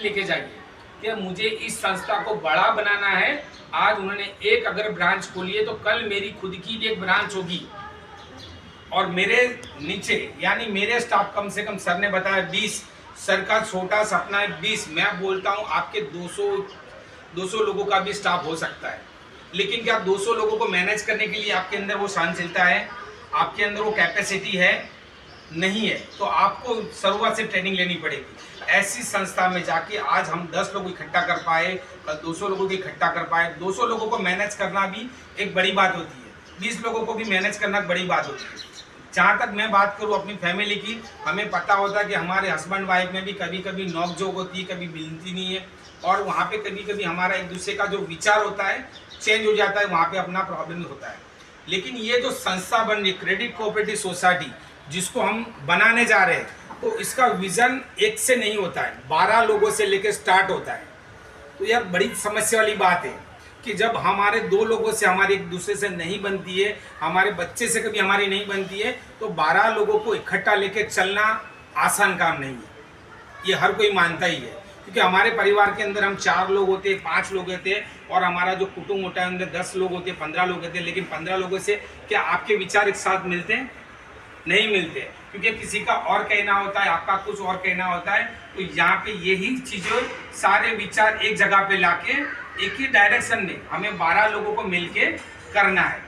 लेके जाइए कि मुझे इस संस्था को बड़ा बनाना है। आज उन्होंने एक अगर ब्रांच खोली है तो कल मेरी खुद की भी एक ब्रांच होगी और मेरे नीचे यानी मेरे स्टाफ कम से कम, सर ने बताया 20, सर का छोटा सपना है 20, मैं बोलता हूँ आपके 200 लोगों का भी स्टाफ हो सकता है। लेकिन क्या 200 लोगों को मैनेज करने के लिए आपके अंदर वो सहनशीलता है, आपके अंदर वो कैपेसिटी है? नहीं है। तो आपको शुरुआत से ट्रेनिंग लेनी पड़ेगी। ऐसी संस्था में जाके आज हम 10 लोग इकट्ठा कर पाए, कल 200 लोगों को इकट्ठा कर पाए। 200 लोगों को मैनेज करना भी एक बड़ी बात होती है, 20 लोगों को भी मैनेज करना बड़ी बात होती है। जहाँ तक मैं बात करूँ अपनी फैमिली की, हमें पता होता है कि हमारे हस्बैंड वाइफ में भी कभी कभी नोकझोंक होती है, कभी मिलती नहीं है, और वहाँ पे कभी कभी हमारा एक दूसरे का जो विचार होता है चेंज हो जाता है, वहाँ पे अपना प्रॉब्लम होता है। लेकिन ये जो संस्था बन रही क्रेडिट कोऑपरेटिव सोसाइटी जिसको हम बनाने जा रहे हैं, तो इसका विजन एक से नहीं होता है, 12 लोगों से लेकर स्टार्ट होता है। तो यह बड़ी समस्या वाली बात है कि जब हमारे 2 लोगों से हमारी एक दूसरे से नहीं बनती है, हमारे बच्चे से कभी हमारी नहीं बनती है, तो 12 लोगों को इकट्ठा लेके चलना आसान काम नहीं है। ये हर कोई मानता ही है, क्योंकि हमारे परिवार के अंदर हम 4 लोग होते, 5 लोग होते, और हमारा जो कुटुंब होता है अंदर 10 लोग होते, 15 लोग होते। लेकिन 15 लोगों से क्या आपके विचार एक साथ मिलते हैं? नहीं मिलते, क्योंकि किसी का और कहना होता है, आपका कुछ और कहना होता है। तो यहाँ पे यही चीज़ें, सारे विचार एक जगह पे लाके एक ही डायरेक्शन में हमें 12 लोगों को मिलके करना है।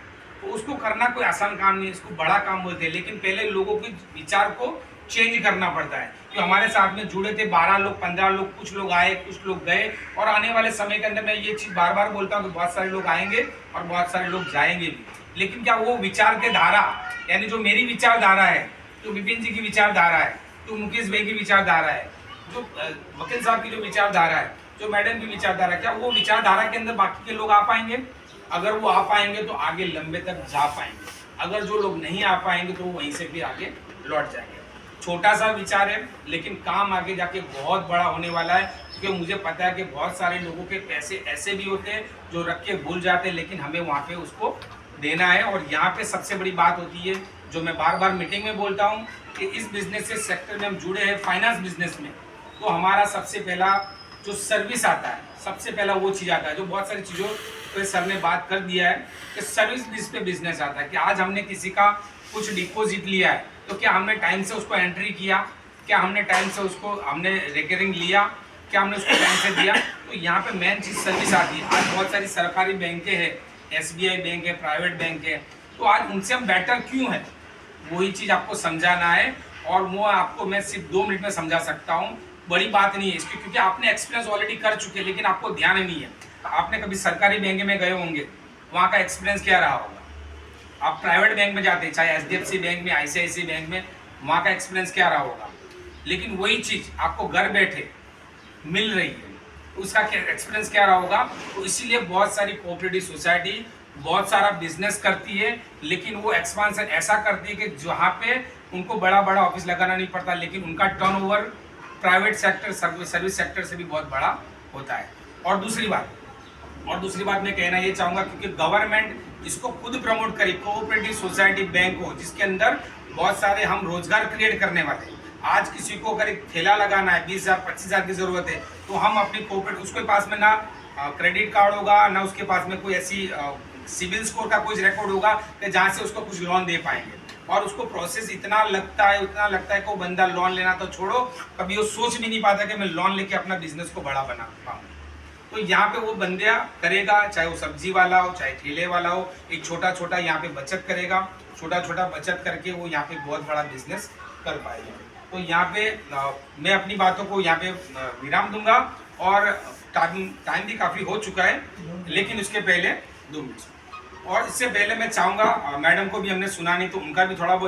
तो उसको करना कोई आसान काम नहीं है, इसको बड़ा काम बोलते हैं। लेकिन पहले लोगों के विचार को चेंज करना पड़ता है। जो हमारे साथ में जुड़े थे 12 लोग, 15 लोग, कुछ लोग आए, कुछ लोग गए, और आने वाले समय के अंदर मैं ये चीज़ बार बार बोलता हूँ कि बहुत सारे लोग आएंगे और बहुत सारे लोग जाएंगे भी। लेकिन क्या वो विचार के धारा, यानी जो मेरी विचारधारा है, जो विपिन जी की विचारधारा है, जो मुकेश भाई की विचारधारा है, जो वकील साहब की जो विचारधारा है, जो मैडम की विचारधारा, क्या वो विचारधारा के अंदर बाकी के लोग आ पाएंगे? अगर वो आ पाएंगे तो आगे लंबे तक जा पाएंगे। अगर जो लोग नहीं आ पाएंगे तो वो वहीं से फिर आगे लौट जाएंगे। छोटा सा विचार है, लेकिन काम आगे जाके बहुत बड़ा होने वाला है, क्योंकि मुझे पता है कि बहुत सारे लोगों के पैसे ऐसे भी होते हैं जो रख के भूल जाते हैं, लेकिन हमें वहाँ पे उसको देना है। और यहाँ पे सबसे बड़ी बात होती है, जो मैं बार बार मीटिंग में बोलता हूँ, कि इस बिजनेस से सेक्टर में हम जुड़े हैं, फाइनेंस बिजनेस में, तो हमारा सबसे पहला जो सर्विस आता है, सबसे पहला वो चीज़ आता है, जो बहुत सारी चीज़ों पे सर ने बात कर दिया है कि सर्विस बेस पे बिजनेस आता है। कि आज हमने किसी का कुछ डिपॉजिट लिया है, तो क्या हमने टाइम से उसको एंट्री किया? क्या हमने टाइम से उसको हमने रिकरिंग लिया? क्या हमने उसको टाइम से दिया? तो यहाँ पे मेन चीज़ सर्विस आती है। आज बहुत सारी सरकारी बैंकें हैं, SBI बैंक है, प्राइवेट बैंक है, तो आज उनसे हम बेटर क्यों है? वही चीज़ आपको समझाना है, और वो आपको मैं सिर्फ 2 मिनट में समझा सकता हूँ। बड़ी बात नहीं है इसकी, क्योंकि आपने एक्सपीरियंस ऑलरेडी कर चुके हैं, लेकिन आपको ध्यान नहीं है। आपने कभी सरकारी बैंक में गए होंगे, वहाँ का एक्सपीरियंस क्या रहा होगा? आप प्राइवेट बैंक में जाते हैं, चाहे HDFC बैंक में, ICICI बैंक में, वहाँ का एक्सपीरियंस क्या रहा होगा? लेकिन वही चीज़ आपको घर बैठे मिल रही है, उसका एक्सपीरियंस क्या रहा होगा? तो इसीलिए बहुत सारी कोऑपरेटिव सोसाइटी बहुत सारा बिजनेस करती है, लेकिन वो एक्सपांशन ऐसा करती है कि जहाँ पे उनको बड़ा बड़ा ऑफिस लगाना नहीं पड़ता, लेकिन उनका turnover private sector, service sector से भी बहुत बड़ा होता है। और दूसरी बात मैं कहना ये चाहूँगा, क्योंकि गवर्नमेंट इसको खुद प्रमोट करे, कोऑपरेटिव सोसाइटी बैंक हो, जिसके अंदर बहुत सारे हम रोजगार क्रिएट करने वाले हैं। आज किसी को अगर एक ठेला लगाना है, 20,000 25,000 की ज़रूरत है, तो हम अपनी कोऑपरेटिव, उसके पास में ना क्रेडिट कार्ड होगा, ना उसके पास में कोई ऐसी सिविल स्कोर का कुछ रिकॉर्ड होगा कि जहाँ से उसको कुछ लोन दे पाएंगे। और उसको प्रोसेस इतना लगता है कि वो बंदा लोन लेना तो छोड़ो, कभी वो सोच भी नहीं पाता कि मैं लोन लेके अपना बिजनेस को बड़ा बना पाऊँ। तो यहाँ पे वो बंदा करेगा, चाहे वो सब्जी वाला हो, चाहे ठेले वाला हो, एक छोटा छोटा यहाँ पे बचत करेगा, छोटा छोटा बचत करके वो यहाँ पे बहुत बड़ा बिजनेस कर पाएगा। तो यहाँ पे मैं अपनी बातों को यहाँ पे विराम दूंगा, और टाइम भी काफ़ी हो चुका है, लेकिन उसके पहले 2 मिनट, और इससे पहले मैं चाहूँगा, मैडम को भी हमने सुना नहीं, तो उनका भी थोड़ा बहुत